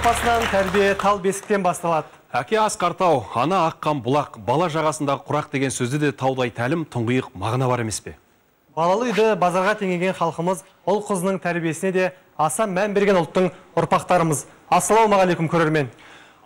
Отбасынан тәрбие тал бесіктен басталады. Әке асқартау, ана аққан бұлақ, бала жағасындағы құрақ деген сөзді де таудай тәлім, тұңғиық мағына бар емес пе? Балалы үйді базарға теңеген халқымыз, ұл қызының тәрбиесіне де аса мән берген ұлттың ұрпақтарымыз. Ассалаумағалейкум көрермен.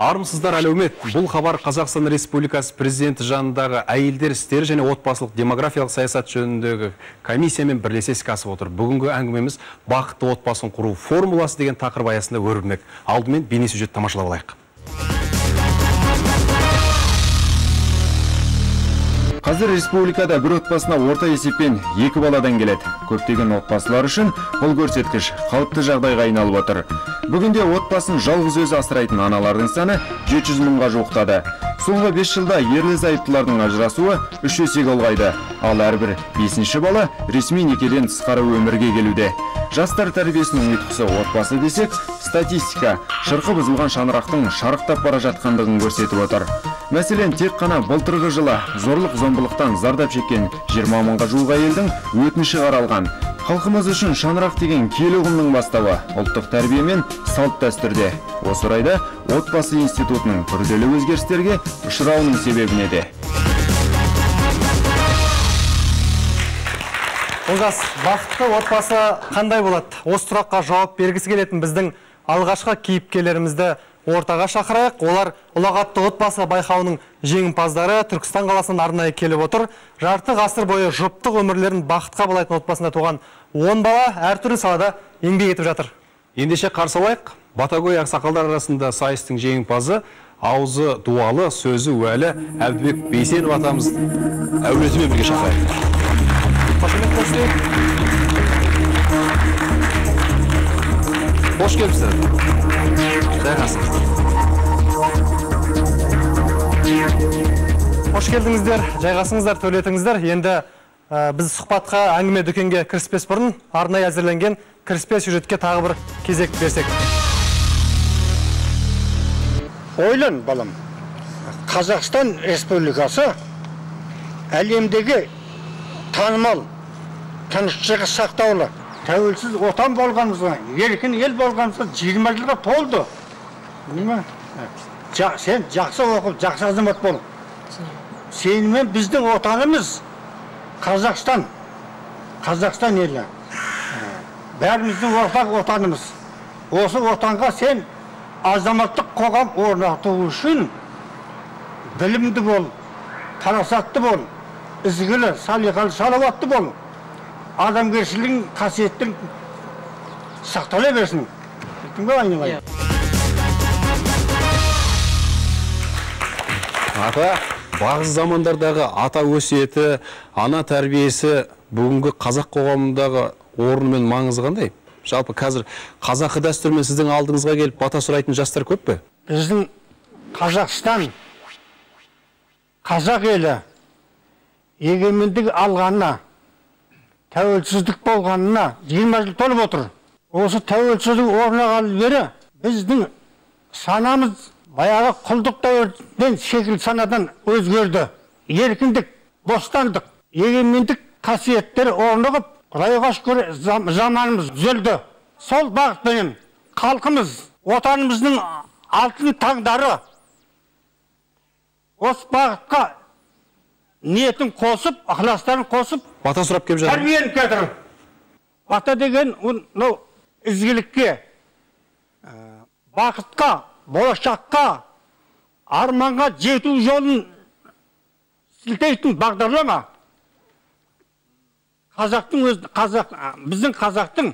Армысыздар әлеумет. Бұл хабар Қазақстан Республикасы президенті жанындағы әйелдер істері және отбасылық демографиялық саясат жөніндегі комиссиямен бірлесе іске асып отыр. Бүгінгі әңгімеміз бақытты отбасын құру формуласы деген тақырып аясында өрбімек. Алдымен бейнесюжет тамашалап алайық. Қазір республикада бір отбасына орта есеппен 2 баладан келеді. Көптеген отбасылар үшін бұл көрсеткіш қалыпты жағдайға айналып отыр. Бүгінде отбасын жалғыз өзі асырайтын аналардың саны 700 мыңға жуықтады. Соңғы 5 жылда ерлі-зайыптылардың ажырасуы 3 есеге ұлғайды. Ал әрбір 5-ші бала ресми некеден тысқары өмірге келуде. Жастар тәрбиесінің ұйытқысы отбасы десек, статистика шырқы бұзылған шаңырақтың шарықтап бара жатқандығын көрсетіп отыр. Мәселен, тек қана былтырғы жылы зорлық-зомбылықтан зардап шеккен 20 мыңға жуық әйелдің өтініші қаралған. Халқымыз үшін шаңырақ деген киелі ұғымның бастауы ұлттық тәрбие мен салт дәстүрде. Осы орайда отбасы институтының күрделі өзгерістерге ұшырауының себебіне де. Олжас, бақытты отбасы қандай болады? Осы сұраққа жауап бергісі келетін біздің алғашқы кейіпкерлерімізді ортаға шақырайық. Олар ұлағатты отбасы байқауының жеңімпаздары Түркістан қаласынан арнайы келіп отыр. Жарты ғасыр бойы жұптық өмірлерін бақытқа балайтын отбасында туған 10 бала әртүрлі салада еңбек етіп жатыр. Ендеше қарсы алайық. Батагөй ақсақалдар арасында сайыстың жеңімпазы, аузы дуалы, сөзі уәлі Әбдібек Бейсенов атамыз әулетімен бірге шақырайық. Қош келіпсіздер. Жайғасыңыз. Қош келдіңіздер, жайғасыңыздар, төлетіңіздер. Енді біз сұхбатқа әңгіме дүкенге кіріспес бұрын арнайы әзірленген кіріспе сюжетке тағы бір кезек берсек. Ойлан, балам. Қазақстан Республикасы әлемдегі танымал, тыныштығы сақтаулы, тәуелсіз отан болғанымызға, еркін ел болғанымызға 20 жылға толды. Сен жақсы оқып, жақсы азамат бол. Сенімен біздің отанымыз Қазақстан. Қазақстан елі. Бәріміздің ортақ отанымыз. Осы отанға сен азаматтық қоғам орнату үшін білімді бол, парасатты бол, ізгілі, салиқалы, салауатты бол. Адамгершілігің, қасиеттің сақтала берсін. Біттің бе айналайын? Ата, бағыз замандардағы ата өсиеті, ана тәрбиесі бүгінгі қазақ қоғамындағы орны мен маңызы қандай? Жалпы қазір қазақы дәстүрмен сіздің алдыңызға келіп бата сұрайтын жастар көп пе? Біздің Қазақстан, қазақ елі егемендік алғанына, тәуелсіздік болғанына 20 жыл толып отыр. Осы тәуелсіздік орнағалы бері біздің санамыз баяғы құлдық дәуірден секілді санадан өзгерді. Еркіндік, бостандық, егемендік қасиеттері орнығып, Құдайға шүкір заманымыз түзелді. Сол бағытпен халқымыз, отанымыздың алтын таңдары осы бағытқа ниетін қосып, ықыластарын қосып, бата сұрап кеп жатыр. Тәрбиеніп кетір. Бата деген ізгілікке, бақытқа, болашаққа, арманға жету жолын сілтейтін бағдарлама. Біздің қазақтың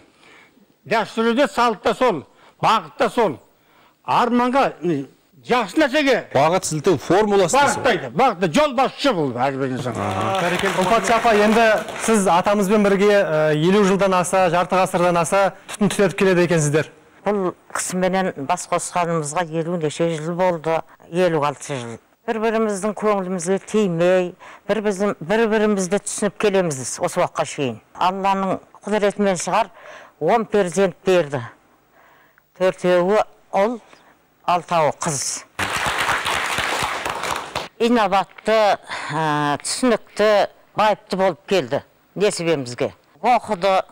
дәстүрі де салтта сол, бағытта сол. Арманға жақсы нәрсеге бағыт сілтеу формуласы бағыттайды. Бағытта жол басшы бұл әрбір инсан. Ұлпатшы апа, енді сіз атамызбен бірге 50 жылдан аса, жарты ғасырдан аса түтін түтетіп келеді екенсіздер. Бұл кісіменен бас қосқанымызға 50 неше жыл болды, 56 жыл. Бір-біріміздің көңілімізге тимей, бір-бірімізді түсініп келеміз осы уақытқа шейін. Алланың құдіретімен шығар 10 перзент берді. 4-еуі ұл, 6-ы қыз. Инабатты, түсінікті, байыпты болып келді несібемізге. Оқуды,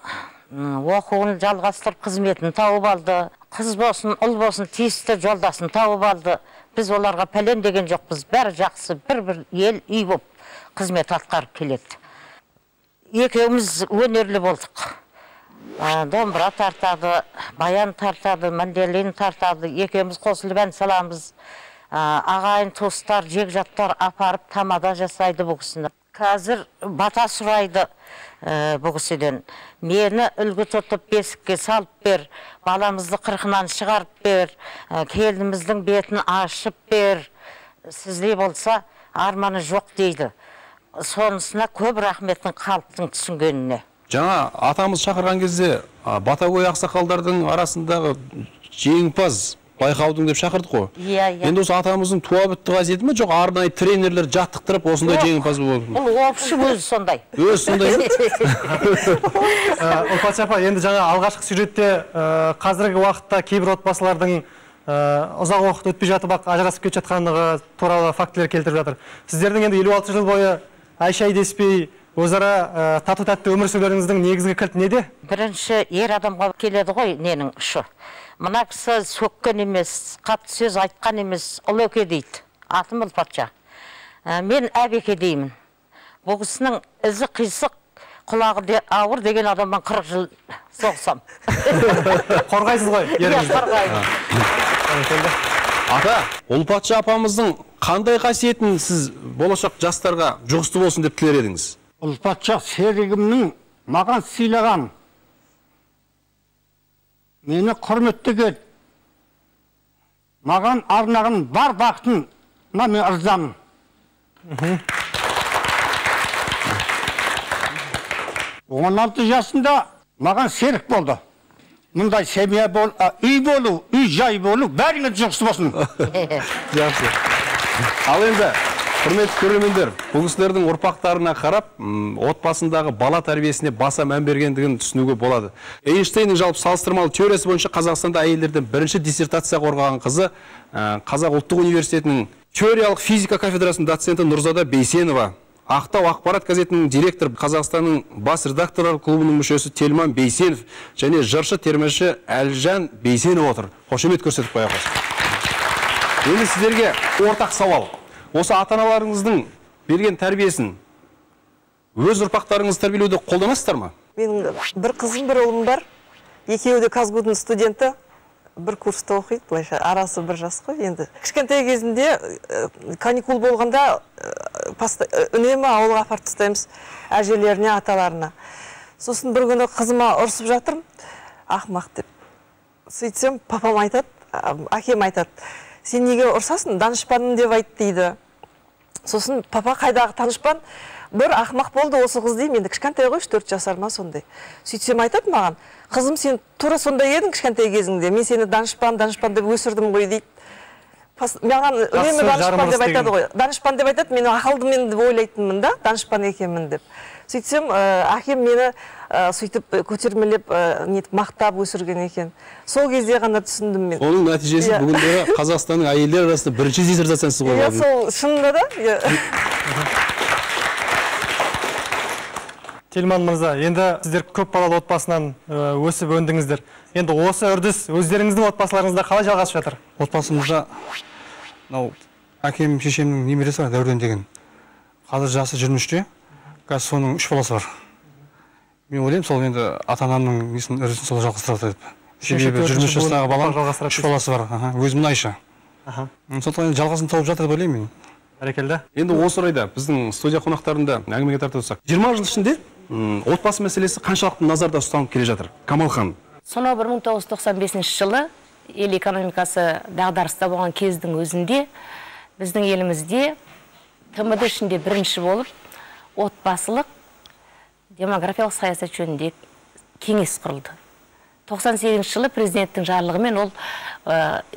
оқуын жалғастырып қызметін тауып алды. қыз болсын, ұл болсын, тиісті жолдасын тауып алды. Біз оларға пәлен деген жоқпыз. Бәрі жақсы, бір ел үй болып қызмет атқарып келеді. Екеуміз өнерлі болдық. Домбыра тартады, баян тартады, мандолин тартады. Екеуміз қосылып ән саламыз. Ағайын туыстар, жекжаттар апарып тамада жасайды бұл кісіні. Қазір бата сұрайды бұл кісіден. Мені үлгі тұтып бесікке салып бер, баламызды қырқынан шығарып бер, келініміздің бетін ашып бер, сіздей болса арманы жоқ дейді. Сонысына көп рахметтің халықтың түсінгеніне. Жаңа атамыз шақырған кезде Батагөй ақсақалдардың арасындағы жеңімпаз байқаудың деп шақырдық қой. Иә. Енді осы атамыздың туа бітті қасиеті ме, жоқ арнайы тренерлер жаттықтырып осындай жеңімпаз болды? Бұл общы өзі сондай. Өзі сондай. Ұлпатшы апа, енді жаңа алғашқы сюжетте қазіргі уақытта кейбір отбасылардың ұзақ уақыт өтпей жатып ажырасып кетіп жатқандығы туралы фактілер келтіріп жатыр. Сіздердің енді 56 жыл бойы ай-шай деспей өзара тату-тәтті өмір сүрулеріңіздің негізгі кілті неде? Бірінші ер адамға келеді ғой ненің ұшы. Мына кісі сөккен емес, қатты сөз айтқан емес, Ұлөке дейді. Атым Ұлпатша. Мен Әбеке деймін. Бұл кісінің ізі қисық, құлағы ауыр деген адамнан 40 жыл соғсам. Қорғайсыз ғой еріңізді? Қорғаймын. Ата, Ұлпатша апамыздың қандай қасиетін сіз болашақ жастарға жұғысты болсын деп тілер едіңіз? Ұлпатша серігімнің маған сыйлаған, мені құрметтеген, маған арнаған бар бақытын мен ырзамын. 16 жасында маған серік болды. Мұндай семья үй болу, үй жай болу, бәріңе жұғысты болсын. Жақсы. Ал енді, құрметті көрермендер, бұл кісілердің ұрпақтарына қарап, отбасындағы бала тәрбиесіне баса мән бергендігін түсінуге болады. Эйнштейннің жалпы салыстырмалы теориясы бойынша Қазақстанда әйелдерден бірінші диссертация қорғаған қызы Қазақ ұлттық университетінің теориялық физика кафедрасының доценті Нұрзада Бейсенова, Ақтау ақпарат газетінің директор, Қазақстанның бас редакторлар клубының мүшесі Телман Бейсенов және жыршы термеші Әлжан Бейсенов отыр. Қошемет көрсетіп қоямыз. Енді сіздерге ортақ сауал. Осы ата-аналарыңыздың берген тәрбиесін өз ұрпақтарыңыз тәрбиелеуде қолданасыздар ма? Менің бір қызым, бір ұлым бар. Екеуі де Казгудың студенті. Бір курста оқиды, былайша арасы бір жас қой енді. Кішкентай кезінде каникул болғанда үнемі ауылға апарып тастаймыз әжелеріне, аталарына. Сосын бір күні қызыма ұрсып жатырмын, ақымақ деп. Сөйтсем, папам айтады, әкем айтады, сен неге ұрсасың, данышпаным деп айт дейді. Сосын папа қайдағы данышпан? Бір ақымақ болды осы қыз деймін, енді кішкентай ғой, 4 жасар ма сондай. Сөйтсем айтады маған, қызым сен тура сондай едің кішкентай кезіңде, мен сені данышпан деп өсірдім ғой дейді. Маған үнемі данышпан деп айтады ғой. Данышпан деп айтады, мен ақылдымын деп ойлайтынмын да, данышпан екенмін деп. Сөйтсем, әкем мені сөйтіп көтермелеп, мақтап өсірген екен. Сол кезде ғана түсіндім мен. Оның нәтижесі бүгіндері Қазақстанның әйелдер арасында бірінші диссертациясы қойылды. Сол шынында да. Телман мырза, енді сіздер көп балалы отбасынан өсіп өндіңіздер. Енді осы үрдіс өздеріңіздің отбасыларыңызда қалай жалғасып жатыр? Отбасымызда әкем, шешемнің немересі бар, Дәурен деген. Қазір жасы 23-те, қазір соның 3 баласы бар. Мен ойлаймын, сол енді ата-анамның үрдісін сол жалғастырады деп. Себебі 23 жастағы балам 3 баласы бар. Өзім Айша. Сондықтан жалғасын тауып жатыр деп ойлаймын мен. Бәрекелді. Енді осы орайда біздің студия қонақтарында әңгімеге тартып отырсақ, 20 жыл ішінде отбасы мәселесі қаншалықты назарда ұсталып келе жатыр? Камалхан. Сонау 1995 жылы ел экономикасы дағдарыста болған кездің өзінде біздің елімізде ТМД ішінде бірінші болып отбасылық демографиялық саясат жөнінде кеңес құрылды. 98 жылы президенттің жарлығымен ол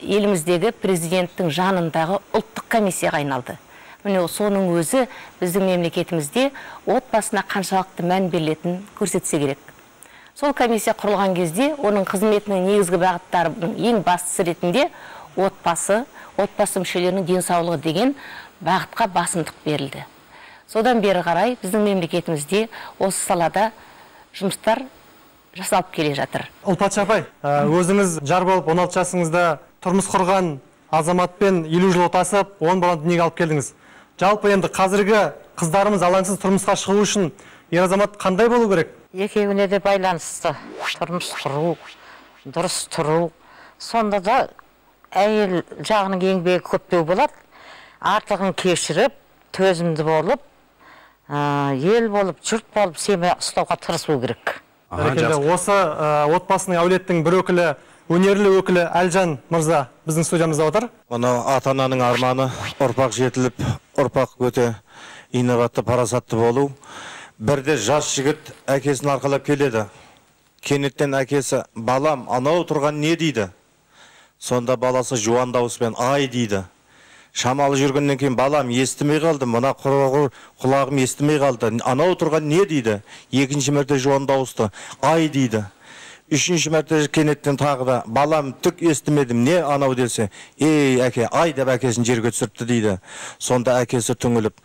еліміздегі президенттің жанындағы ұлттық комиссияға айналды. Міне соның өзі біздің мемлекетімізде отбасына қаншалықты мән берілетінін көрсетсе керек. Сол комиссия құрылған кезде оның қызметінің негізгі бағыттарының ең бастысы ретінде отбасы мүшелерінің денсаулығы деген бағытқа басымдық берілді. Содан бері қарай біздің мемлекетімізде осы салада жұмыстар жасалып келе жатыр. Ұлпатша апай, өзіңіз жар болып 16 жасыңызда тұрмыс құрған азаматпен 50 жыл отасып, 10 баланы дүниеге алып келдіңіз. Жалпы енді қазіргі қыздарымыз алаңсыз тұрмысқа шығу үшін ер азамат қандай болу керек? Екеуіне де байланысты. Тұрмыс құру, дұрыс тұру. Сонда да әйел жағының еңбегі көптеу болады. Артығын кешіріп, төзімді болып, ел болып, жұрт болып, семья ұстауға тырысу керек. Осы отбасының әулеттің бір өкілі, өнерлі өкілі Әлжан мырза біздің студиямызда отыр. Оны ата-ананың арманы ұрпақ жетіліп, ұрпақ өте инноватты, парасатты болу. Бірде жас жігіт әкесін арқалап келеді. Кенеттен әкесі, балам, анау тұрған не дейді? Сонда баласы жуан дауыспен ай дейді. Шамалы жүргеннен кейін балам естімей қалды, мына құлағым естімей қалды. Анау тұрған не дейді? Екінші мәрте жуан дауысты ай дейді. Үшінші мәрте кенеттен тағы да балам түк естімедім, не анау десе, ей әке, ай деп әкесін жерге түсіріпті дейді. Сонда әкесі түңіліп,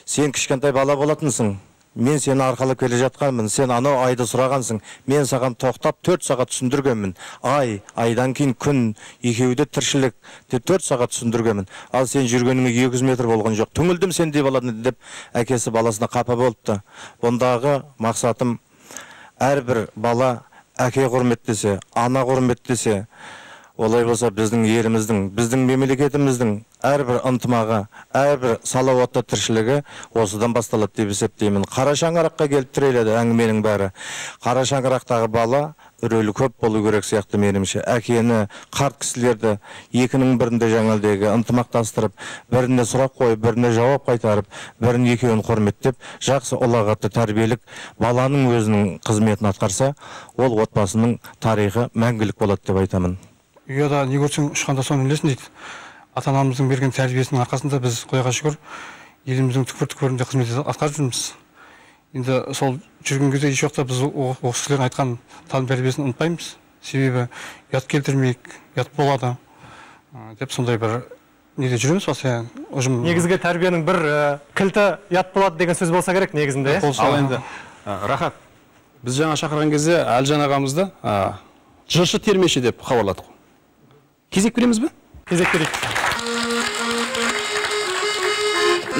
сен кішкентай бала болатынсың, мен сені арқалап келе жатқанмын, сен анау айды сұрағансың, мен саған тоқтап 4 сағат түсіндіргенмін. Ай, айдан кейін күн, екеуі де тіршілік деп 4 сағат түсіндіргенмін. Ал сен жүргеніңе 200 метр болған жоқ. Түңілдім сендей баланы деп әкесі баласына қапа болыпты. Бұндағы мақсатым әрбір бала әке құрметтесе, ана құрметтесе, олай болса біздің еліміздің, біздің мемлекетіміздің әрбір ынтымағы, әрбір салауатты тіршілігі осыдан басталады деп есептеймін. Қара шаңыраққа келіп тіреледі әңгіменің бәрі. Қара шаңырақтағы бала үрелі көп болу керек сияқты меніңше. Әкені, қарт кісілерді екінің бірінде жаңалдегі ынтымақтастырып, біріне сұрақ қойып, біріне жауап қайтарып, бірін екеуін құрметтеп, жақсы ұлағатты тәрбиелік баланың өзінің қызметін атқарса, ол отбасының тарихы мәңгілік болады деп айтамын. Үйада не көрсең ұшқанда соны білесің дейді. Ата-анамыздың берген тәрбиесінің арқасында біз Құдайға шүкір еліміздің түкпір-түкпірінде қызмет атқарып жүрміз. Енді сол жүрген кезде еш уақытта біз осы кісілердің айтқан тәрбиесін ұмытпаймыз. Себебі ұят келтірмейік, ұят болады деп сондай бір неде жүреміз осы ұжым. Негізгі тәрбиенің бір кілті ұят болады деген сөз болса керек негізінде. Ал енді Рахат, біз жаңа шақырған кезде Әлжан ағамызды жыршы термеші деп хабарладық. Кезек береміз бе? Кезек берейік.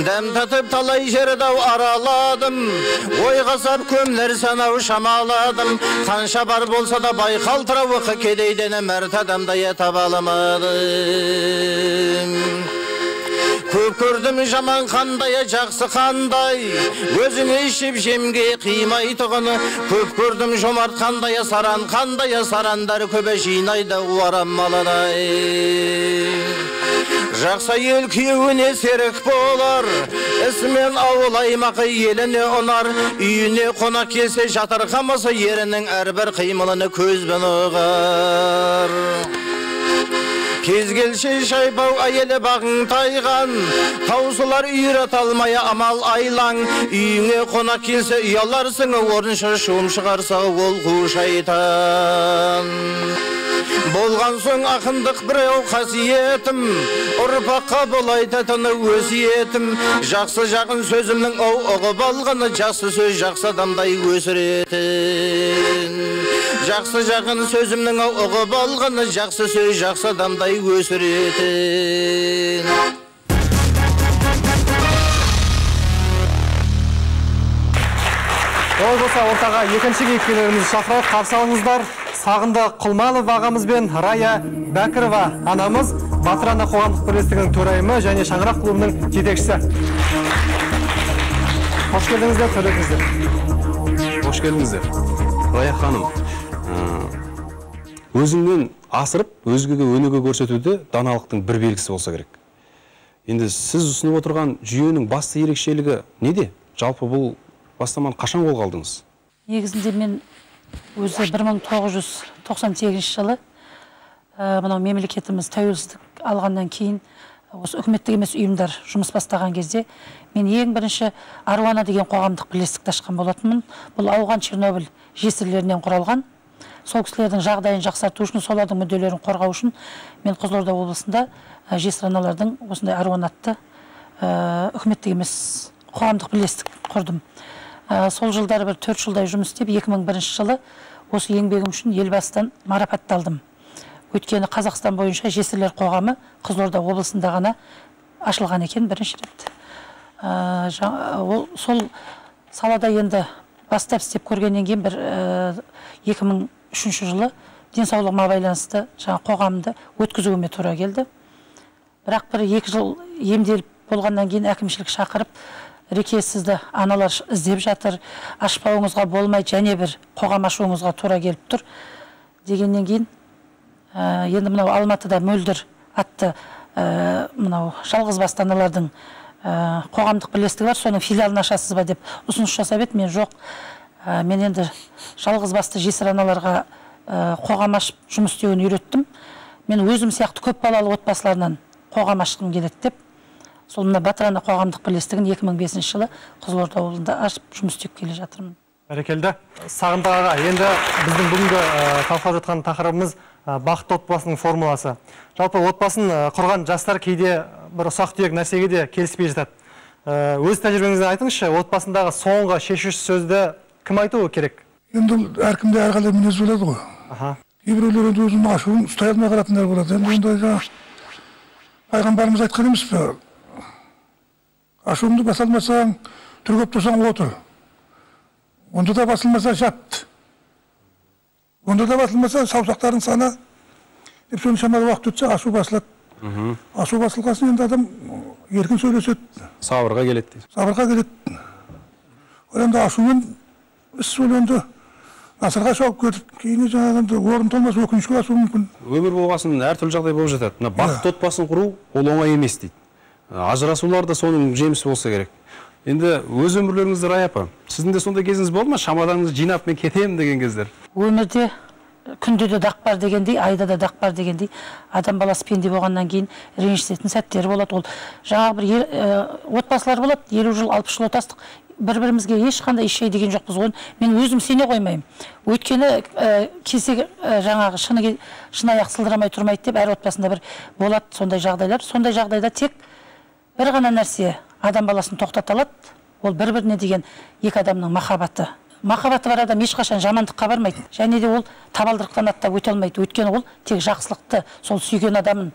Дәм татып талай жердау араладым, ойға сап көмлер санау шамаладым. Қанша бар болса да байқалтырауы кедейдені мәрт адамдай таба аламадым. Көп көрдім жаман қандай, жақсы қандай, өзіңе ішіп жемге қимай тұғыны. Көп көрдім жомарт қандай, сарандар көбе жинайды уарам маладай. Жақса ел күйеуіне серік болар, ісімен ауыл аймақы еліне ұнар. Үйіне қонақ келсе жатырқамасы ерінің әрбір қимылыны көзбен ұғар. Кез келші шайбау әйелі бағың тайған, таусылар үйрет алмай амал айлаң. Үйіңе қонақ келсе ұяларсың, орыншы шуым шығарса ол қу шайтан. Болған соң ақындық біреу қасиетім, ұрпаққа болайтатыны өсиетім. Жақсы жағын сөзімнің ұғып алғаны, жақсы сөз жақсы адамдай өсіретін. Жақсы жағын сөзімнің ұғып алғаны, жақсы сөз жақсы адамдай өсіретін. Ол болса ортаға екінші кейіпкерлерімізді шақырайық. Қарсы алыңыздар. Сағынды Құлманов ағамыз бен Рая Бәкірова анамыз, Батыр ана қоғамдық бірлестігінің төрайымы және шаңырақ клубының жетекшісі. Қош келдіңіздер, сөйлетіңіздер. Қош келдіңіздер. Рая ханым, өзіңнен асырып, өзгеге өнеге көрсетуде даналықтың бір белгісі болса керек. Енді сіз ұсынып отырған жүйенің басты ерекшелігі неде? Жалпы бұл бастаманы қашан қолға алдыңыз? Негізінде мен өзі 1998 жылы мынау мемлекетіміз тәуелсіздік алғаннан кейін осы үкіметтік емес ұйымдар жұмыс бастаған кезде мен ең бірінші Аруана деген қоғамдық бірлестікті ашқан болатынмын. Бұл ауған Чернобыль жесірлерінен құралған. Сол кісілердің жағдайын жақсарту үшін, солардың мүдделерін қорғау үшін мен Қызылорда облысында жесір аналардың осындай Аруана атты үкіметтік емес қоғамдық бірлестік құрдым. Сол жылдары бір 4 жылдай жұмыс істеп, 2001 жылы осы еңбегім үшін елбасыдан марапатталдым. Өйткені Қазақстан бойынша жесірлер қоғамы Қызылорда облысында ғана ашылған екен бірінші рет. Сол салада енді бастап істеп көргеннен кейін бір 2003 жылы денсаулығыма байланысты қоғамды өткізуіме тура келді. Бірақ бір 2 жыл емделіп болғаннан кейін әкімшілік шақырып, Реке сізді аналар іздеп жатыр, ашпауыңызға болмай, және бір қоғам ашуыңызға тура келіп тұр дегеннен кейін енді мынау Алматыда Мөлдір атты мынау жалғыз басты аналардың қоғамдық бірлестігі бар, соның филиалын ашасыз ба деп ұсыныс жасап еді. Мен жоқ, мен енді жалғыз басты жесір аналарға қоғам ашып жұмыс істеуін үйреттім. Мен өзім сияқты көп балалы отбасыларынан қоғам ашқым келеді деп, сол мына Батырана қоғамдық бірлестігін 2005 жылы Қызылорда облысында ашып жұмыс істеп келе жатырмын. Бәрекелді. Сағынтақ аға, енді біздің бүгінгі талқылап жатқан тақырыбымыз бақытты отбасының формуласы. Жалпы отбасын құрған жастар кейде бір ұсақ-түйек нәрсеге де келіспей жатады. Өз тәжірибеңізден айтыңызшы, отбасындағы соңғы шешуші сөзді кім айтуы керек? Енді әркімде әрқалай мінез болады ғой. Кейбіреулер өзінің ашуын ұстай алмай қалатындар болады. Енді онда пайғамбарымыз айтқан емес пе? Ашуыңды баса алмасаң, түргеп тұрсаң отыр. Онда да басылмаса жат. Онда да басылмаса саусақтарын сана. Деп соны шамалы уақыт өтсе ашу басылады. Ашу басылғасын енді адам еркін сөйлеседі. Сабырға келеді. Сабырға келеді. Ол енді ашумен іс сөйленді. Асырға шауып кетіп, кейін жаңағында орын толмас өкінішке асуы мүмкін. Өмір болғасын әртүрлі жағдай болып жатады. Бақытты отбасын құру ол оңай емес дейді. Ажырасулар да соның жемісі болса керек. Енді өз өмірлеріңізді Рая апа, сіздің де сондай кезіңіз болды ма? Шамаданыңызды жинап мен кетемін деген кездер. Өмірде күнде де дақ бар дегендей, айда да дақ бар дегендей, адам баласы пенде болғаннан кейін ренжісетін сәттері болады. Ол жаңағы бір отбасылар болады, 50 жыл, 60 жыл отастық, бір-бірімізге ешқандай еш деген жоқпыз ғой. Мен өзім сене қоймаймын. Өйткені кесек жаңағы шынаяқ сылдырамай тұрмайды деп әр отбасында бір болады сондай жағдайлар. Сондай жағдайда тек бір ғана нәрсе адам баласын тоқтата алады. Ол бір-біріне деген екі адамның махаббаты. Махаббаты бар адам ешқашан жамандыққа бармайды. Және де ол табалдырықтан аттап өте алмайды. Өйткені ол тек жақсылықты, сол сүйген адамын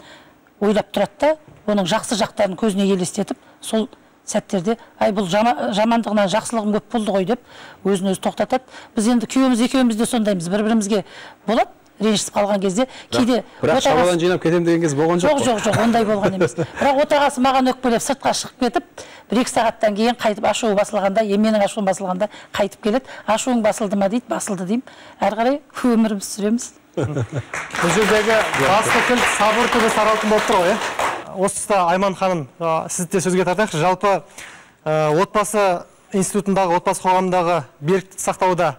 ойлап тұрады да, оның жақсы жақтарын көзіне елестетіп, сол сәттерде, ай бұл жамандығынан жақсылығым көп болды ғой деп, өзін өзі тоқтатады. Біз енді күйеуіміз екеуміз де сондаймыз, бір-бірімізге болады. Ренжісіп қалған кезде кейде бірақ шабадан жинап кетем деген кез болған жоқ. Жоқ, ондай болған емес. Бірақ отағасы маған өкпелеп сыртқа шығып кетіп, 1-2 сағаттан кейін қайтып ашуы басылғанда, менің ашуым басылғанда қайтып келеді. Ашуың басылды ма дейді, басылды деймін. Әрі қарай өміріміз сүреміз. Бұл жердегі басты кілт сабыр түбі саралтын болып тұр ғой. Осы тұста Айман ханым, сізді де сөзге тартайықшы. Жалпы отбасы институтындағы, отбасы қоғамындағы беріктікті сақтауда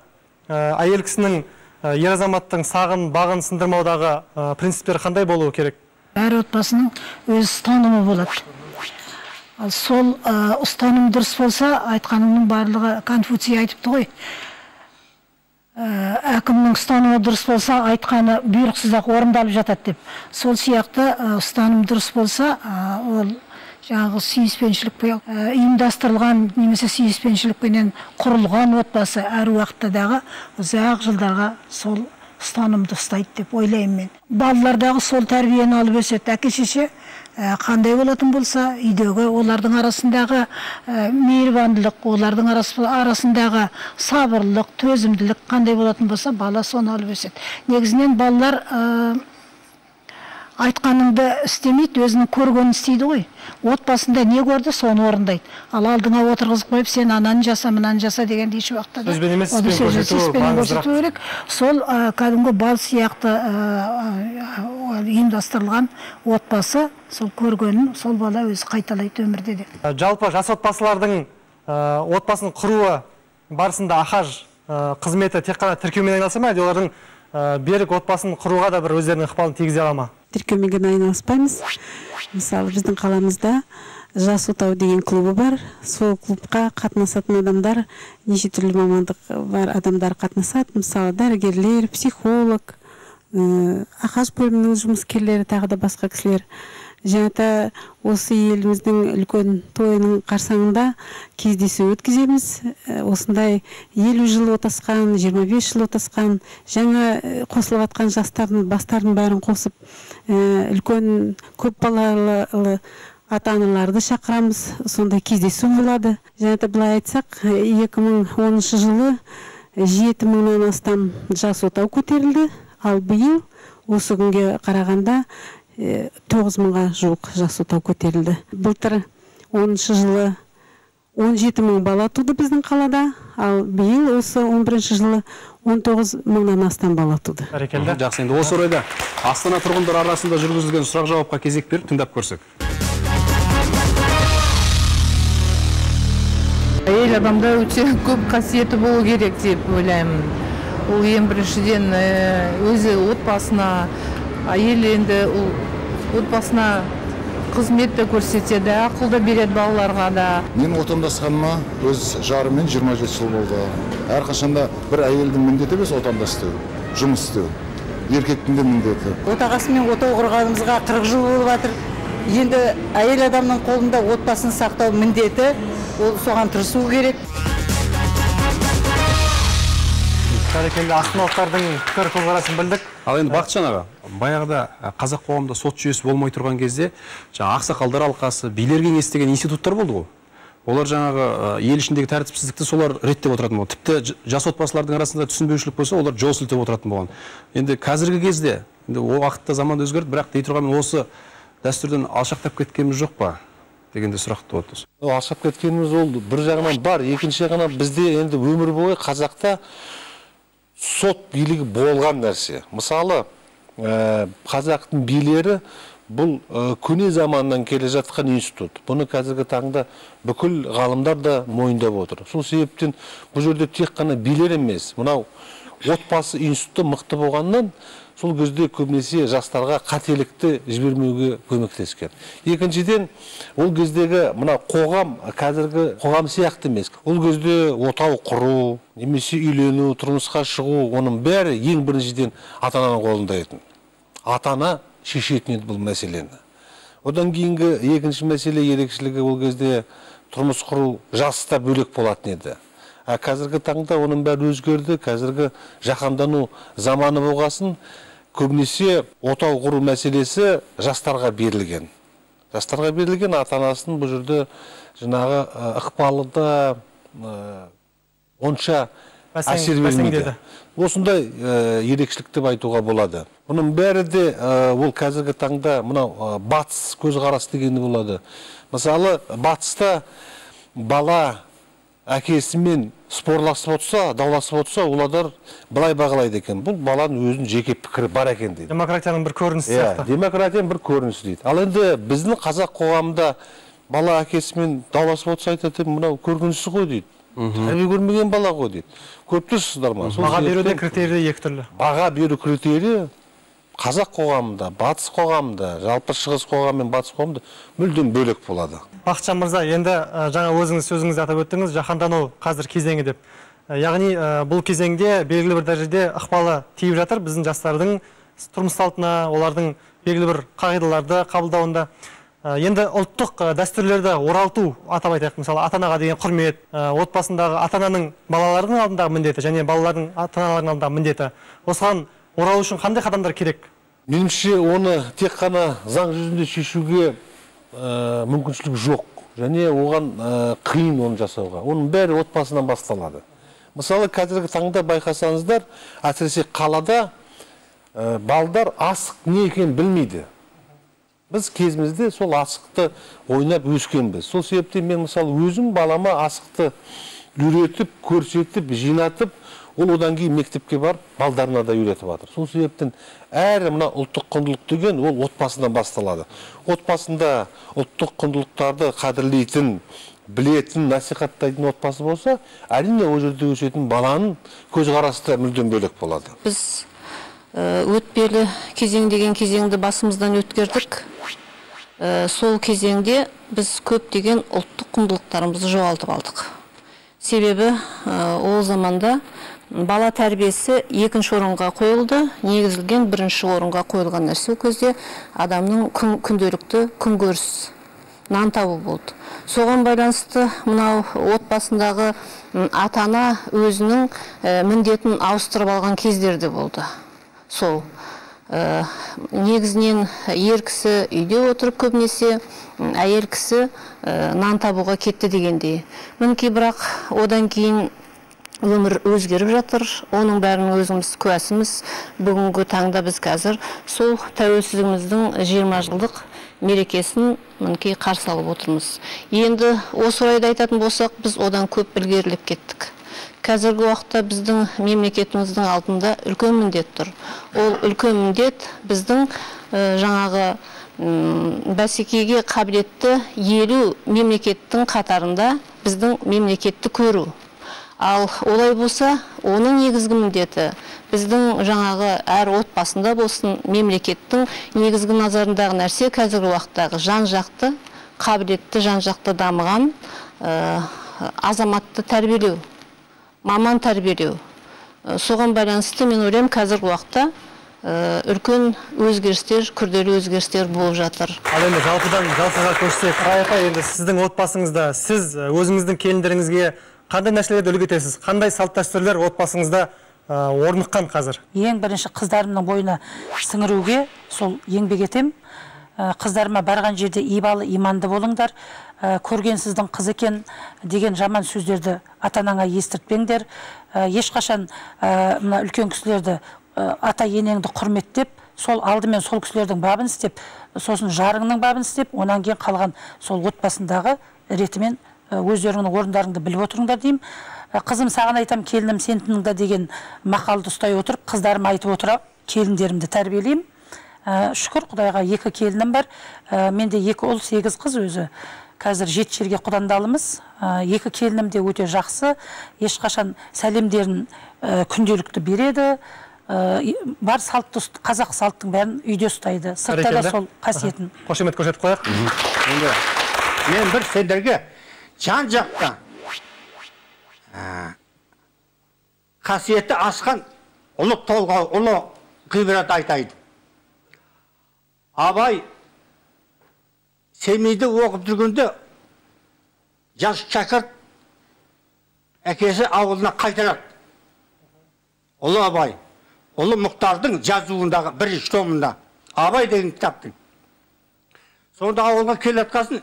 әйел кісінің ер азаматтың сағын, бағын сындырмаудағы принциптері қандай болуы керек? Әр отбасының өз ұстанымы болады. Сол ұстаным дұрыс болса, айтқанымның барлығы Конфуций айтыпты ғой. Әкімнің ұстанымы дұрыс болса, айтқаны бұйрықсыз-ақ орындалып жатады деп. Сол сияқты ұстаным дұрыс болса, ол жаңағы сүйіспеншілікпен ұйымдастырылған немесе сүйіспеншілікпенен құрылған отбасы әр уақыттадағы ұзақ жылдарға сол ұстанымды ұстайды деп ойлаймын мен. Балалардағы сол тәрбиені алып өседі. Әке-шеше қандай болатын болса, үйдегі олардың арасындағы мейірбандылық, олардың арасындағы сабырлық, төзімділік қандай болатын болса, бала соны алып өседі. Негізінен балалар айтқаныңды істемейді, өзінің көргенін істейді ғой. Отбасында не көрді, соны орындайды. Ал алдыңа отырғызып қойып, сен ананы жаса, мынаны жаса дегенде еш уақытта да. Сөзбен емес, іспен көрсету керек. Сол кәдімгі бал сияқты ұйымдастырылған отбасы, сол көргенін, сол бала өзі қайталайды өмірде де. Жалпы жас отбасылардың отбасын құруы барысында АХАЖ қызметі тек қана тіркеумен айналыса ма, әлде олардың берік отбасын құруға да бір өздерінің ықпалын тигізе ала ма? Тіркеумен айналыспаймыз. Мысалы, біздің қаламызда Жас отау деген клубы бар. Сол клубқа қатынасатын адамдар, неше түрлі мамандық бар адамдар қатынасады. Мысалы, дәрігерлер, психолог, АХАЖ бөлімінің жұмыскерлері, тағы да басқа кісілер. Жаңа осы еліміздің үлкен тойының қарсаңында кездесу өткіземіз. Осындай 50 жыл отасқан, 25 жыл отасқан, жаңа қосылып атқан жастардың бастарын бәрін қосып, үлкен көп балалы ата-аналарды шақырамыз. Сондай кездесу болады. Жаңа былай айтсақ, 2010 жылы 7000-нан астам жас отау көтерілді, ал биыл осы күнге қарағанда 9000-ға жуық жас отау көтерілді. Былтыр 10 жылы 17 000 бала туды біздің қалада, ал биыл осы 11 жылы 19 000-нан астам бала туды. Жақсы, енді осы орайда Астана тұрғындар арасында жүргізілген сұрақ-жауапқа кезек беріп тыңдап көрсек. Әйел адамда өте көп қасиеті болу керек деп ойлаймын. Ол ең біріншіден өзі отбасына, әйел енді отбасына қызметті көрсетеді, ақылды береді балаларға да. Мен отандасқаныма өз жарымен 27 жыл болды. Әрқашанда бір әйелдің міндеті емес отандас істеу, жұмыс істеу. Еркектің де міндеті. Отағасымен отау құрғанымызға 40 жыл болып жатыр. Енді әйел адамның қолында отбасын сақтау міндеті, ол соған тырысу керек. Бәрекелді, астаналықтардың пікір көзқарасын білдік. Ал енді Бақытжан аға, баяғыда қазақ қоғамында сот жүйесі болмай тұрған кезде, ақсақалдар алқасы, билер кеңесі деген институттар болды ғой. Олар жаңағы ел ішіндегі тәртіпсіздікті солар реттеп отыратын болған. Тіпті жас отбасылардың арасында түсінбеушілік болса, олар жол сілтеп отыратын болған. Енді қазіргі кезде, ол уақытта заман өзгерді, бірақ дей тұрғанмен осы дәстүрден алшақтап кеткеніміз жоқ па дегенде сұрақты отыз. Алшап кеткеніміз ол бір жағынан бар, екінші жағынан бізде енді өмір бойы қазақта сот билігі болған нәрсе. Мысалы, қазақтың билері бұл көне заманнан келе жатқан институт. Бұны қазіргі таңда бүкіл ғалымдар да мойындап отыр. Сол себептен бұл жерде тек қана билер емес, мынау отбасы институты мықты болғаннан сол кезде көбінесе жастарға қателікті жібермеуге көмектескен. Екіншіден, ол кездегі мына қоғам қазіргі қоғам сияқты емес. Ол кезде отау құру, немесе үйлену, тұрмысқа шығу, оның бәрі ең біріншіден ата-ананың қолында еді. Ата-ана шешетін еді бұл мәселені. Одан кейінгі екінші мәселе ерекшелігі ол кезде тұрмыс құру жаста бөлек болатын еді. Қазіргі таңда оның бәрі өзгерді, қазіргі жаһандану заманы болғасын, көбінесе отау құру мәселесі жастарға берілген. Жастарға берілген ата-анасын бұл жерде жаңағы ықпалы да онша әсер бермейді. Осындай ерекшелік деп айтуға болады. Бұның бәрі де ол қазіргі таңда мынау батыс көзқарас дегені болады. Мысалы, батыста бала әкесімен спорласып отырса, дауласып отырса, олар былай бағалайды екен. Бұл баланың өзінің жеке пікірі бар екен дейді. Демократияның бір көрінісі сияқты. Демократияның бір көрінісі дейді. Ал енді біздің қазақ қоғамында бала әкесімен дауласып отырса айтады, мынау көрінісі ғой дейді. Тәрбие көрмеген бала ғой дейді. Көріп тұрсыздар ма? Баға беруде критерий екі түрлі. Баға беру критерийі қазақ қоғамында, батыс қоғамында, жалпы шығыс қоғам мен батыс қоғамында мүлдем бөлек болады. Бақытжан мырза, енді жаңа өзіңіз сөзіңізде атап өттіңіз, жаһандану қазір кезеңі деп. Яғни бұл кезеңде белгілі бір дәрежеде ықпалы тиіп жатыр біздің жастардың тұрмыс салтына, олардың белгілі бір қағидаларды қабылдауында. Енді ұлттық дәстүрлерді оралту, атап айтайық, мысалы ата-анаға деген құрмет, отбасындағы ата-ананың балалардың алдындағы міндеті және балалардың ата-аналардың алдындағы міндеті. Осыған оралу үшін қандай қадамдар керек? Меніңше оны тек қана заң жүзінде шешуге мүмкіншілік жоқ. Және оған қиын оны жасауға. Оның бәрі отбасынан басталады. Мысалы, қазіргі таңда байқасаңыздар, әсіресе қалада балдар асық не екенін білмейді. Біз кезімізде сол асықты ойнап өскенбіз. Сол себептен мен мысалы өзім балама асықты үйретіп, көрсетіп, жинатып, ол одан кейін мектепке барып, балдарына да үйретіп жатыр. Сол себептен әрі мына ұлттық құндылық деген ол отбасынан басталады. Отбасында ұлттық құндылықтарды қадірлейтін, білетін, насихаттайтын отбасы болса, әрине ол жерде өсетін баланың көзқарасы мүлдем бөлек болады. Біз өтпелі кезең деген кезеңді басымыздан өткердік. Сол кезеңде біз көптеген ұлттық құндылықтарымызды жоғалтып алдық. Себебі ол заманда бала тәрбиесі екінші орынға қойылды, негізілген бірінші орынға қойылған нәрсе ол кезде адамның күнделікті күнкөріс нан табу болды. Соған байланысты мынау отбасындағы ата-ана өзінің міндетін ауыстырып алған кездерде болды. Сол негізінен ер кісі үйде отырып көбінесе, әйел кісі нан табуға кетті дегендей. Мінекей бірақ одан кейін өмір өзгеріп жатыр, оның бәрін өзіміз куәсіміз. Бүгінгі таңда біз қазір сол тәуелсіздігіміздің 20 жылдық мерекесін мінекей қарсы алып отырмыз. Енді осы орайда айтатын болсақ, біз одан көп ілгерілеп кеттік. Қазіргі уақытта біздің мемлекетіміздің алдында үлкен міндет тұр. Ол үлкен міндет біздің жаңағы бәсекеге қабілетті 50 мемлекеттің қатарында біздің мемлекетті көру. Ал олай болса, оның негізгі міндеті біздің жаңағы әр отбасында болсын, мемлекеттің негізгі назарындағы нәрсе қазіргі уақыттағы жан-жақты, қабілетті жан-жақты дамыған азаматты тәрбиелеу, маман тәрбиелеу. Соған байланысты мен ойлаймын, қазіргі уақытта үлкен өзгерістер, күрделі өзгерістер болып жатыр. Ал енді жалпыдан жалпыға көшсек, Райқа, енді сіздің отбасыңызда, сіз өзіңіздің келіндеріңізге қандай нәрселерді үлгі етесіз? Қандай салт дәстүрлер отбасыңызда орныққан қазір? Ең бірінші қыздарымның бойына сіңіруге сол еңбек етем. Қыздарыма барған жерде ибалы, иманды болыңдар. Көрген сіздің қыз екен деген жаман сөздерді ата-анаңа естіртпеңдер. Ешқашан мына үлкен кісілерді, ата-енеңді құрметтеп, сол алдымен сол кісілердің бабын істеп, сосын жарыңның бабын істеп, онан кейін қалған сол отбасындағы ретімен өздеріңнің орындарыңды біліп отырыңдар деймін. Қызым, саған айтам, келінім сен тыңда деген мақалды ұстай отырып, қыздарым айтып отырып, келіндерімді тәрбиелеймін. Шүкір Құдайға 2 келінім бар. Менде 2 ұл, 8 қыз өзі. Қазір 7 жерге құдандалымыз. 2 келінім де өте жақсы. Ешқашан сәлемдерін күнделікті береді. Бар салтты, қазақ салттың бәрін үйде ұстайды. Сыртта да сол қасиетін. Қошемет көрсетіп қояйық. Мен бір сендерге жан-жақта қасиеті асқан ұлы толғау, ұлы ғибрат айтайды. Абай Семейде оқып жүргенде жас шәкірт әкесі ауылына қайтарады. Ұлы Абай, ұлы Мұхтардың жазуындағы бірінші томында Абай деген кітаптың. Сонда ауылға келатқасын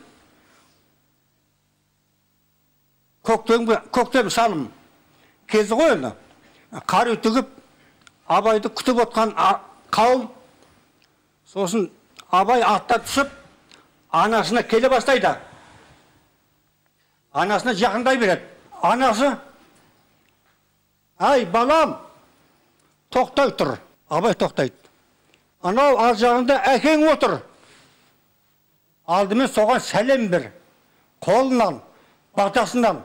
көктем салым кезі ғой енді. Қар үтігіп, Абайды күтіп отқан қауым. Сосын Абай аттан түсіп, анасына келе бастайды. Анасына жақындай береді. Анасы, ай балам, тоқтай тұр. Абай тоқтайды. Анау ал жағында әкең отыр. Алдымен соған сәлем бер. Қолынан, батасынан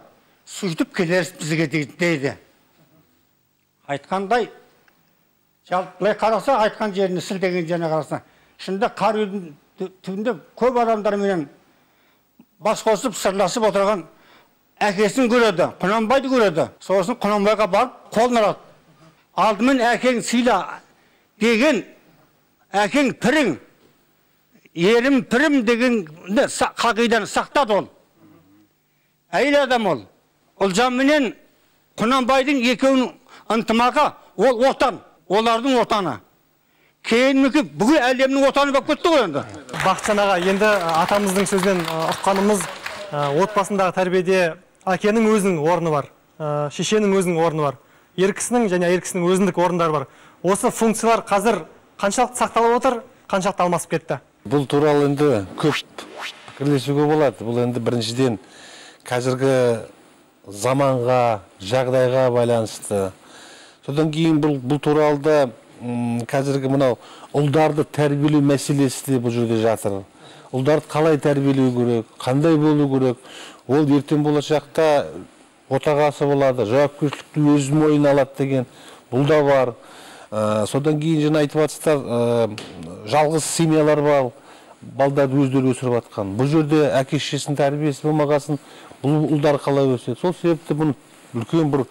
сөйтіп келерсіз бізге дейді. Айтқандай, жалпылай қараса, айтқан жеріне сілтеген жеріне қараса, шында қар үйдің түбінде көп адамдарменен бас қосып сырласып отырған әкесін көреді, Құнанбайды көреді. Сосын Құнанбайға барып қолын алады. Алдымен әкең сыйла деген, әкең пірің, ерім пірім деген қағиданы сақтады ол. Әйел адам ол. Ұлжан менен Құнанбайдың екеуінің ынтымағы ол отан, олардың отаны. Кейін бүкіл әлемнің отаны болып кетті ғой енді. Бақытжан аға, енді атамыздың сөзінен ұққанымыз, отбасындағы тәрбиеде әкенің өзінің орны бар, шешенің өзінің орны бар, ер кісінің және әйел кісінің өзіндік орындары бар. Осы функциялар қазір қаншалықты сақталып отыр, қаншалықты алмасып кетті? Бұл туралы енді көп пікірлесуге болады. Бұл енді біріншіден қазіргі заманға, жағдайға байланысты. Содан кейін бұл туралда қазіргі мынау ұлдарды тәрбиелеу мәселесі де бұл жерде жатыр. Ұлдарды қалай тәрбиелеу керек, қандай болу керек, ол ертең болашақта отағасы болады, жауапкершілікті өз мойнына алады деген бұл да бар. Содан кейін жаңа айтып жатсыздар, жалғыз семьялар бар, балдарды өздері өсіріп жатқан. Бұл жерде әке-шешесінің тәрбиесі болмағасын, бұл ұлдар қалай өседі. Сол себепті бұны үлкен бір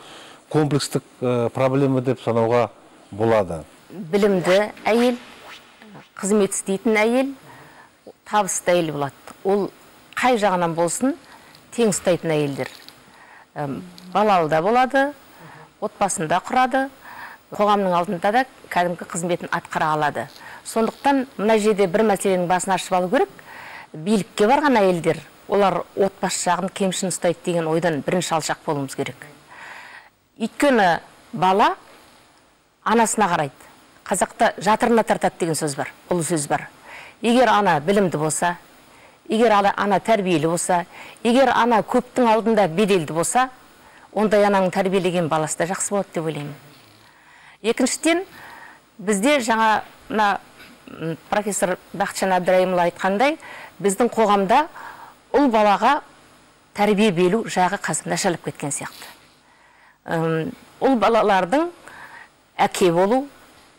комплекстік проблема деп санауға болады. Білімді әйел, қызмет істейтін әйел, табысты әйел болады. Ол қай жағынан болсын тең ұстайтын әйелдер. Балалы да болады, отбасында құрады, қоғамның алдында да кәдімгі қызметін атқара алады. Сондықтан мына жерде бір мәселенің басын ашып алу керек. Билікке барған әйелдер, олар отбасы жағын кемшін ұстайды деген ойдан бірінші алшақ болуымыз керек. Өйткені бала анасына қарайды. Қазақта жатырына тартады деген сөз бар, бұл сөз бар. Егер ана білімді болса, егер ана тәрбиелі болса, егер ана көптің алдында беделді болса, ондай ананың тәрбиелеген баласы да жақсы болады деп ойлаймын. Екіншіден, бізде жаңа профессор Бақытжан Әбдірайымұлы айтқандай, біздің қоғамда ұл балаға тәрбие беру жағы қазір нашарлап кеткен сияқты. Ұл балалардың әке болу,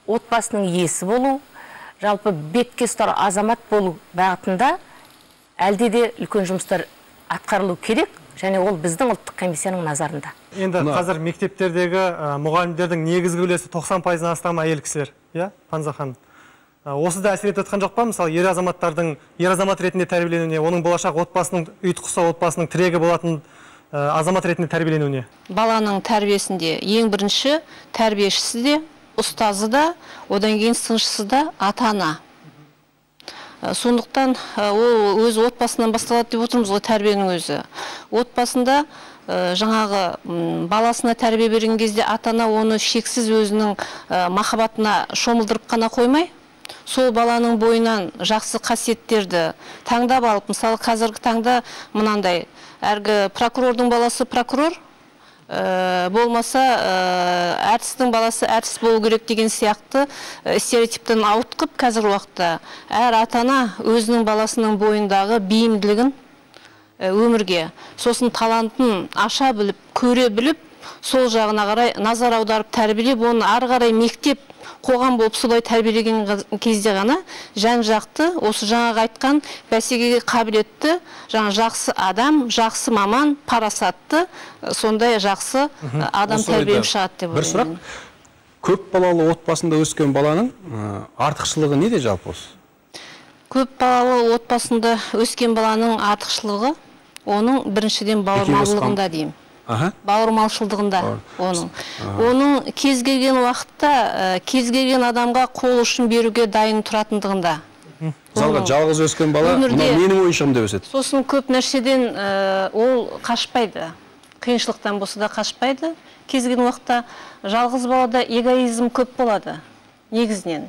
отбасының иесі болу, жалпы бетке ұстар азамат болу бағытында әлде де үлкен жұмыстар атқарылу керек, және ол біздің ұлттық комиссияның назарында. Енді қазір мектептердегі мұғалімдердің негізгі үлесі 90%-нан астам әйел кісілер, иә, Панза ханым? Осы да әсер етіп жатқан жоқ па? Мысалы, ер азамат ретінде тәрбиеленуіне, оның болашақ отбасының ұйытқысы, отбасының тірегі болатын азамат ретінде тәрбиеленуіне? Баланың тәрбиесінде ең бірінші тәрбиешісі де, ұстазы да, одан кейін сыншысы да ата-ана. Сондықтан ол өз отбасынан басталады деп отырмыз ғой, тәрбиенің өзі. Отбасында жаңағы баласына тәрбие берген кезде ата-ана оны шексіз өзінің махаббатына шомылдырып қана қоймай, сол баланың бойынан жақсы қасиеттерді таңдап алып, мысалы қазіргі таңда мынандай, әргі прокурордың баласы прокурор, болмаса әртістің баласы әртіс болу керек деген сияқты стереотиптен ауытқып, қазір уақытта әр ата-ана өзінің баласының бойындағы бейімділігін өмірге, сосын талантын аша біліп, көре біліп, сол жағына қарай назар аударып тәрбиелеп, оны ары қарай мектеп, қоғам болып солай тәрбиелеген кезде ғана жан-жақты, осы жаңағы айтқан бәсекеге қабілетті, жақсы адам, жақсы маман, парасатты, сондай жақсы адам тәрбиелеп шығады деп ойлаймын. Бір сұрақ, көп балалы отбасында өскен баланың артықшылығы неде жалпы осы? Көп балалы отбасында өскен баланың артықшылығы оның біріншіден бауырмалдығында деймін. Бауырмалшылдығында оның кез келген уақытта кез келген адамға қол ұшын беруге дайын тұратындығында. Мысалға жалғыз өскен бала менің ойыншығым деп өседі. Сосын көп нәрседен ол қашпайды, қиыншылықтан болса да қашпайды. Кез келген уақытта жалғыз балада эгоизм көп болады негізінен.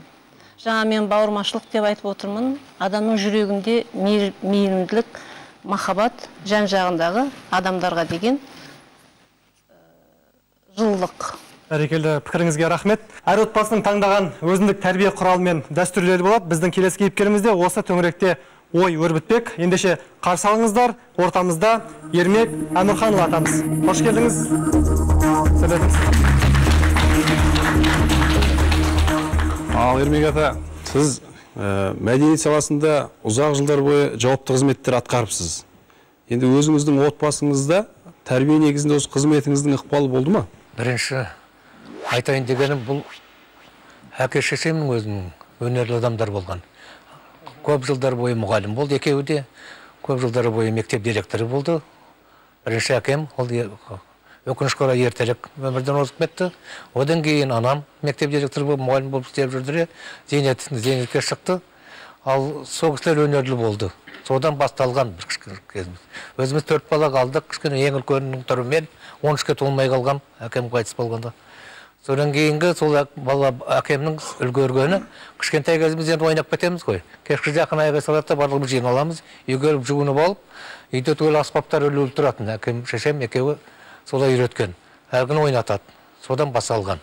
Жаңа мен бауырмашылық деп айтып отырмын, адамның жүрегінде мейірімділік, махаббат, жан-жағындағы адамдарға деген жылылық. Бәрекелді, пікіріңізге рахмет. Әр отбасының таңдаған өзіндік тәрбие құралы мен дәстүрлері болады. Біздің келесі кейіпкерімізде осы төңіректе ой өрбітпек. Ендеше қарсы алыңыздар, ортамызда Ермек Әмірханұлы атамыз. Қош келдіңіз. Ал Ермек ата, сіз мәдениет саласында ұзақ жылдар бойы жауапты қызметтер атқарыпсыз. Енді өзіңіздің отбасыңызда тәрбие негізінде осы қызметіңіздің ықпалы болды ма? Бірінші айтайын дегенім, бұл әке-шешемнің өзінің өнерлі адамдар болған. Көп жылдар бойы мұғалім болды, екеуі де. Көп жылдар бойы мектеп директоры болды. Бірінші әкем, ол өкінішке орай ертелік өмірден озып кетті. Одан кейін анам мектеп директоры болып, мұғалім болып істеп жүрді, зейнетке шықты. Ал сол кісілер өнерлі болды. Содан басталған бір кезіміз. Өзіміз 4 бала қалдық, кішкене ең үлкенінің түрімен 13-ке толмай қалған, әкем қайтыс болғанда. Содан кейінгі сол бала әкемнің үлгергені, кішкентай кезіміз енді ойнап кетеміз ғой. Кешкі жақын айға салатта барлығымыз жиналамыз, үйге жуынып алып, үйде түгел аспаптар өліп тұратын. Әкем, шешем екеуі солай үйреткен. Әргін ойнатады. Содан басалған.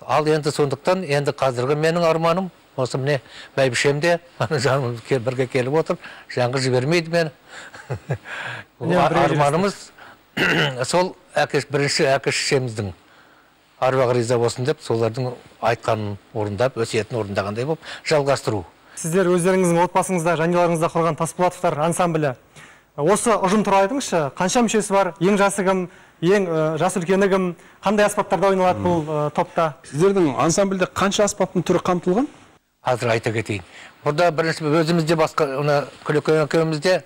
Ал енді сондықтан, енді қазіргі менің арманым, осы міне бәйбішемде, жаным бірге келіп отыр, жаңғы жібермейді мені. Арманымыз сол бірінші әке-шешеміздің аруағы риза болсын деп, солардың айтқанын орындап, өсиетін орындағандай болып жалғастыру. Сіздер өздеріңіздің отбасыңызда, жанұяларыңызда құрған Тасболатовтар ансамблі Осы ұжым туралы айтыңызшы, қанша мүшесі бар, ең жасы кім, ең жас үлкені кім, қандай аспаптарда ойналады бұл топта? Сіздердің ансамбльде қанша аспаптың түрі қамтылған? Қазір айта кетейін. Burada бірінші өзімізде басқа, күлекен екеумізде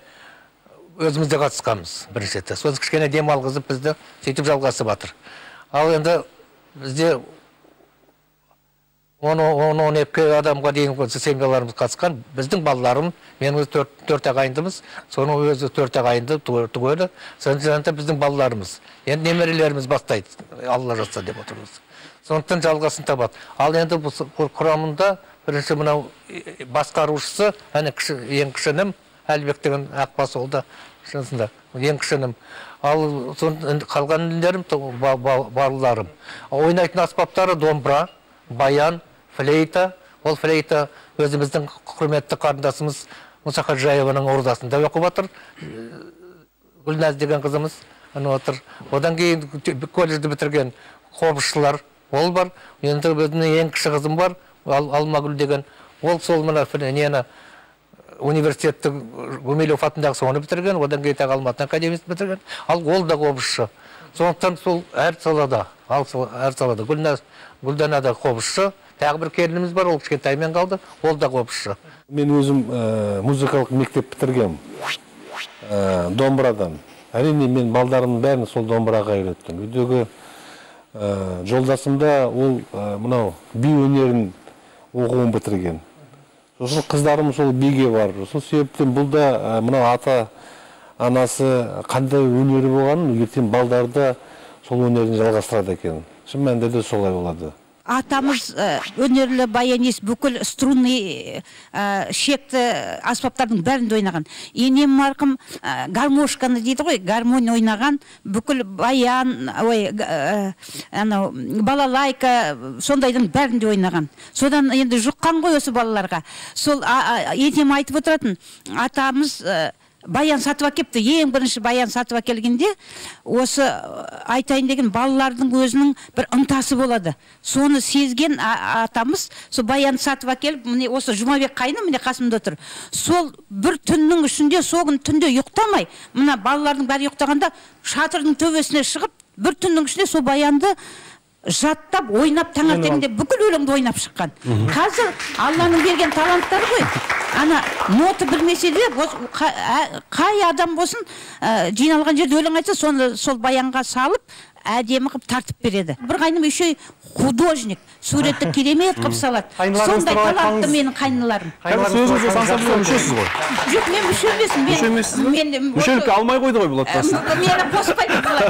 өзімізде қатысқанбыз бірінші рет. Соны кішкене дем алғызып бізді сөйтіп жалғасып жатыр. Ал енді бізде 10-12 адамға дейін семьяларымыз қатысқан. Біздің балаларым, мен өзі 4 ағайындымыз, соның өзі 4 ағайынды түгелі, сондықтан біздің балаларымыз. Енді немерелеріміз бастайды, Алла жазса деп отырмыз. Сондықтан жалғасын табады. Ал енді бұл құрамында бірінші мынау басқарушысы, ең кішінім, Әлбек деген Ақбас олда, шынысында, ең кішінім. Ал қалған інілерім, балаларым. Ойнайтын аспаптары домбыра, баян, флейта. Ол флейта өзіміздің құрметті қарындасымыз Мұса Хаджаеваның ордасында оқып отыр. Гүлназ деген қызымыз отыр. Одан кейін колледжді бітірген қобызшылар ол бар. Енді өзінің ең кіші қызым бар, Алмагүл деген. Ол сол мына университетті Гумилев атындағы соны бітірген, одан кейін тағы Алматы академиясын бітірген. Ал ол да қобызшы. Сондықтан сол әр салада Гүлдана да қобызшы. Тағы бір келініміз бар, ол кішкентаймен қалды, ол да қобызшы. Мен өзім музыкалық мектеп бітіргем домбырадан. Әрине мен балдарымның бәрін сол домбыраға үйреттім. Үйдегі жолдасымда ол мынау би өнерін оқуын бітірген. Сосын қыздарым сол биге бар. Сол себептен бұл да мынау ата анасы қандай өнері болғанын ертең балдарда сол өнерін жалғастырады екен. Шын мәнінде де солай болады. Атамыз өнерлі баянис бүкіл струнный шекті аспаптардың бәрінде ойнаған. Енем марқым гармошканы дейді ғой, гармония ойнаған, бүкіл баян, балалайка, сондайдың бәрінде ойнаған. Содан енді жұққан ғой осы балаларға. Сол енем айтып отыратын, атамыз баян сатып әкепті, ең бірінші баян сатып әкелгенде, осы айтайын деген балалардың өзінің бір ынтасы болады. Соны сезген атамыз, сол баян сатып әкеліп, міне осы Жұмабек қайны, міне қасымда отыр. Сол бір түннің ішінде, соғын түнде ұйықтамай, мына балалардың бәрі ұйықтағанда, шатырдың төбесіне шығып, бір түннің ішінде сол баянды жаттап, ойнап, таңертеңде бүкіл өлеңді ойнап шыққан. Қазір Алланың берген таланттары ғой. Ана ноты білмесе де, қай адам болсын, жиналған жерде өлең айтса, сол баянға салып, әдемі қып тартып береді. Бір қайным еще художник, суретті керемет қып салады. Сондай талантты менің қайныларым. Өзіңіз ансамбльде мүшесіз ғой? Жоқ, мен мүше емеспін. Мүшелікке алмай қойды ғой бұл отбасын. Мені қоспайды бұлар.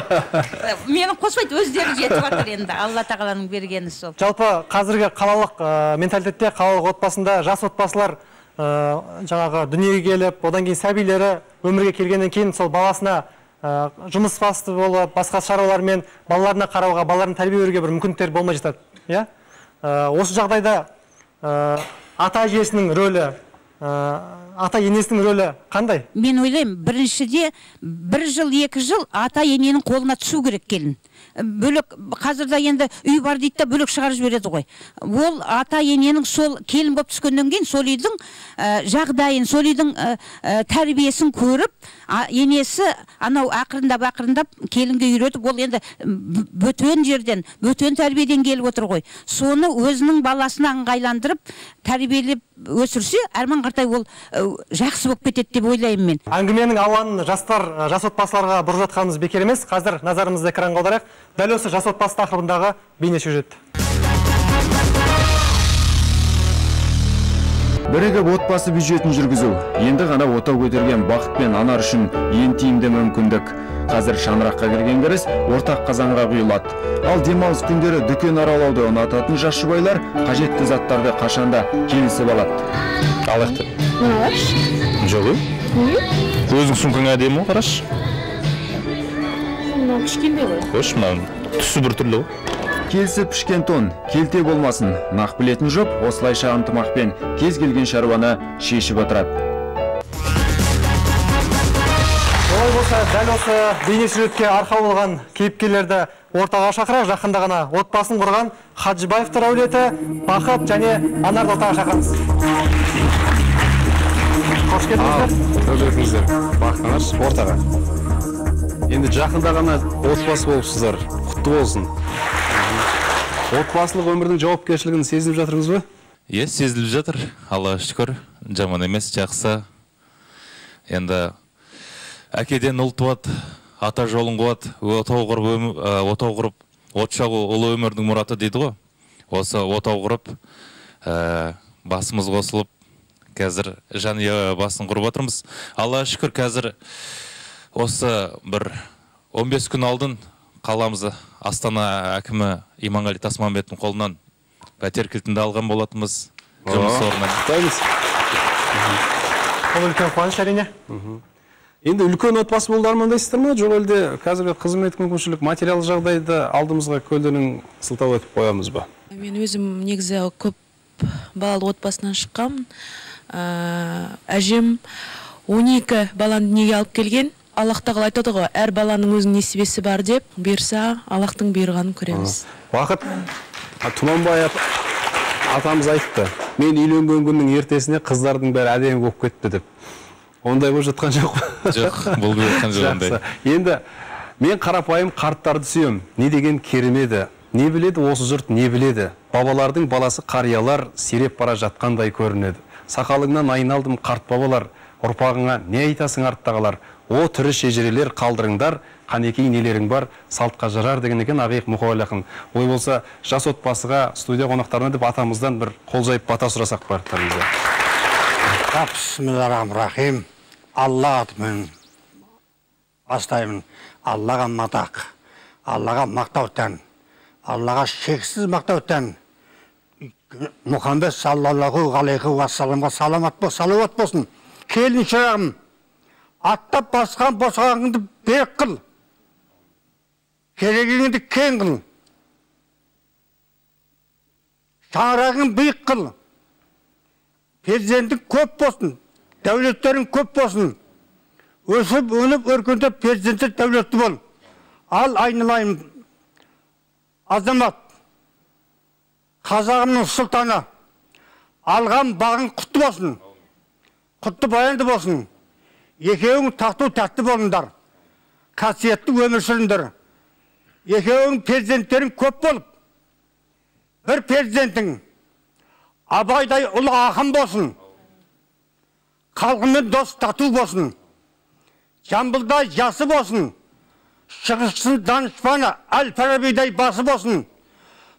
Мені қоспайды, өздері жетіп жатыр енді. Алла тағаланың бергені сол. Жалпы қазіргі қалалық менталитетте, қалалық отбасында жас отбасылар жаңағы дүниеге келіп, одан кейін сәбилері өмірге келгеннен кейін сол баласына жұмыс басты болып, басқа шаруалармен балаларына қарауға, балаларын тәрбие беруге бір мүмкіндіктер болмай жатады. Осы жағдайда ата әжесінің рөлі, ата енесінің рөлі қандай? Мен ойлаймын, біріншіде 1 жыл, 2 жыл ата ененің қолына түсу керек келін. Бөлек, қазірде енді үй бар дейді, бөлек шығарып жібереді ғой. Ол ата ененің сол келін болып түскеннен кейін сол үйдің жағдайын, сол үйдің тәрбиесін көріп, енесі анау ақырындап келінге үйретіп, ол енді бөтен жерден, бөтен тәрбиеден келіп отыр ғой. Соны өзінің баласына ыңғайландырып, тәрбиелеп өсірсе, Арман Қартай ол жақсы болып кетеді деп ойлаймын мен. Әңгіменің ауанын жас отбасыларға бұрып жатқанымыз бекер емес. Қазір назарымызды экранға аударайық. Дәл осы жас отбасы тақырыбындағы бейнесюжет. Бірігіп отбасы бюджетін жүргізу, енді ғана отау көтерген бақыт пен Анар үшін ең тиімді мүмкіндік. Қазір шаңыраққа кірген кіріс ортақ қазанға құйылады. Ал демалыс күндері дүкен аралауды ұнататын жас жұбайлар қажетті заттарды қашанда келісіп алады. Алақты. Жоғы? Өзің сумкаң әдемі қараш? Кішкенде ғой. Қош, түсі бір түрлі ғой. Келсі пішкен тон, келте болмасын. Нақ білетін жоп, осылайша ынтымақпен кез келген шаруаны шешіп отырады. Олай болса, дәл осы бейнесюжетке арқау болған кейіпкерлерді ортаға шақырайық. Жақында ғана отбасын құрған Хаджибаевтар әулеті Бақыт және Анарды ортаға шақырамыз. Қош келдіңіздер. Өтіңіздер. Бақтыңыз ортаға. Енді жақында ғана отбасы болыпсыздар. Құтты болсын. Отбасылық өмірдің жауапкершілігін сезініп жатырмыз ба? Иә, сезіліп жатыр. Аллаға шүкір. Жаман емес, жақсы. Енді әкеден ұл туады, ата жолын қуады, отау құрып, от жағу ұлы өмірдің мұраты дейді ғой. Осы отау құрып, басымыз қосылып, қазір жанұя басын құрып отырмыз. Аллаға шүкір, қазір осы бір 15 күн алдын қаламызды Астана әкімі Иманғали Тасманбеттің қолынан пәтер кілтінде алған болатымыз. Жұмыс орнынан. Ол үлкен қуаныш әрине. Енді үлкен отбасы болды армандайсыздар ма? Жоқ әлде қазіргі қызмет мүмкіншілік материал жағдайды алдымызға көлденең сылтау етіп қоямыз ба? Мен өзім негізі көп балалы отбасынан шыққам. Әжем 12 баланы дүниеге алып келген. Аллах тағала айтады ғой, әр баланың өзінің несібесі бар деп, бұйырса Аллахтың бұйырғанын көреміз. Уақыт Тұманбай атамыз айтты, мен үйленген күннің ертесіне қыздардың бәрі әдемі болып кетті деп. Ондай болып жатқан жоқ. Жоқ, болып жатқан жоқ ондай. Енді мен қарапайым қарттарды сүйем. Не деген керемеді. Не біледі осы жұрт, не біледі. Бабалардың баласы қариялар сиреп бара жатқандай көрінеді. Сақалыңнан айналдым қарт бабалар, ұрпағыңа не айтасың арттағалар. О түрі шежірелер қалдырыңдар, қанекей нелерің бар, салтқа жарар деген екен Ақиық Мұқабал ақын. Ой болса, жас отбасыға, студия қонақтарына деп атамыздан бір қол жайып бата сұрасақ бар. Бисмиллахиррахманиррахим. Алла атымен бастаймын. Аллаға мадақ, Аллаға мақтаутан, Аллаға шексіз мақтаутан. Мұхаммед саллаллаху алейхи уассаламға салауат болсын. Келін шырағым, аттап басқан босағаңды бек қыл, керегіңді кең қыл, шаңырағың биік қыл, перзентің көп болсын, дәулеттерің көп болсын, өсіп, өніп, өркендеп перзенті дәулетті бол. Ал айналайын азамат, қазағымның сұлтаны, алған бағың құтты болсын, құтты баянды болсын. Екеуің тақту тәтті болыңдар, қасиетті өмір сүріңдер. Екеуің перзенттерің көп болып, бір перзентің Абайдай ұлы ақын болсын, халқымен дос тату болсын, Жамбылда жасы болсын, шығысшын данышпаны Әл-Фарабидай басы болсын,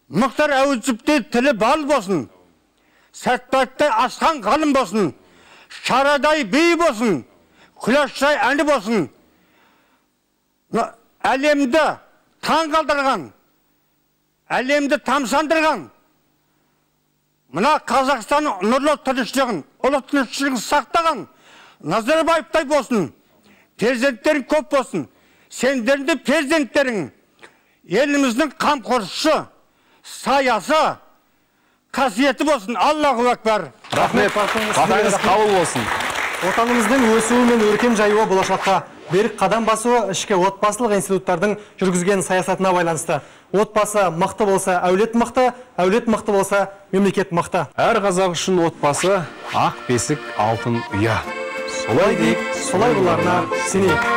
Мұхтар Әуезовтей тілі бал болсын, Сәтбаевтай асқан ғалым болсын, Шарадай би болсын, Күләштай әні болсын. Әлемді таң қалдырған, әлемді тамсандырған, мына Қазақстанның нұрлы тыныштығын, ұлы тыныштығын сақтаған Назарбаевтай болсын. Перзенттерің көп болсын. Сендерді перзенттерің еліміздің қамқоршысы, саясы, қасиеті болсын. Аллаху акбар. Рахмет. Батаңыз қабыл болсын. Отанымыздың өсуі мен өркен жаюы болашаққа берік қадам басуы ішкі отбасылық институттардың жүргізген саясатына байланысты. Отбасы мықты болса, әулет мықты, әулет мықты болса, мемлекет мықты. Әр қазақ үшін отбасы ақ бесік, алтын ұя. Солай дейік, солай боларына сенейік.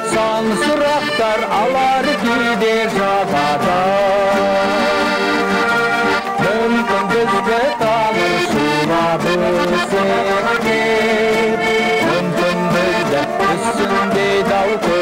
Сан сұрақтар алар кейде жабада, мүмкін бізді таныр шулап өсек деп, мүмкін бізді үстінде дау көп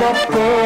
жоқ